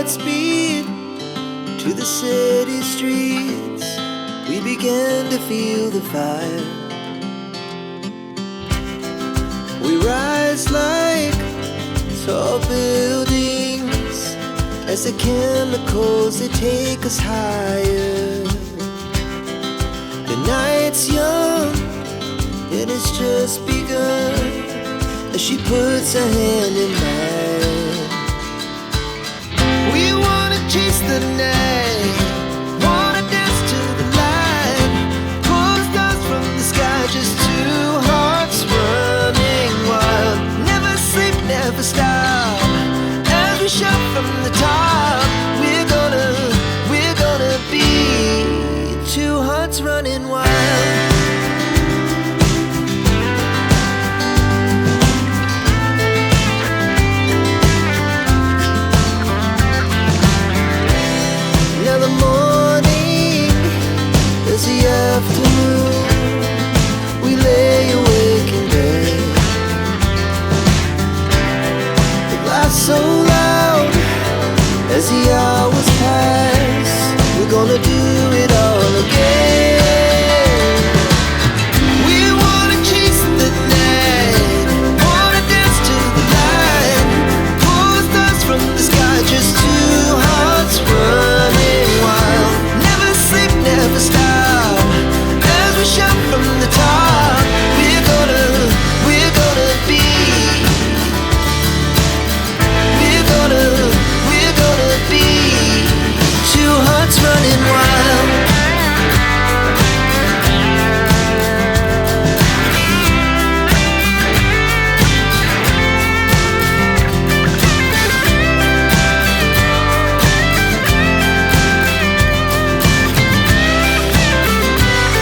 Godspeed to the city streets. We began to feel the fire. We rise like tall buildings as the chemicals, they take us higher. The night's young, it has just begun, as she puts her hand in mine. We wanna chase the night, wanna dance to the light, pull the stars from the sky, just two hearts running wild. Never sleep, never stop, as we shout from the top. We're gonna be two hearts running wild. Now the morning is the afternoon. We lay awake in bed, the glass so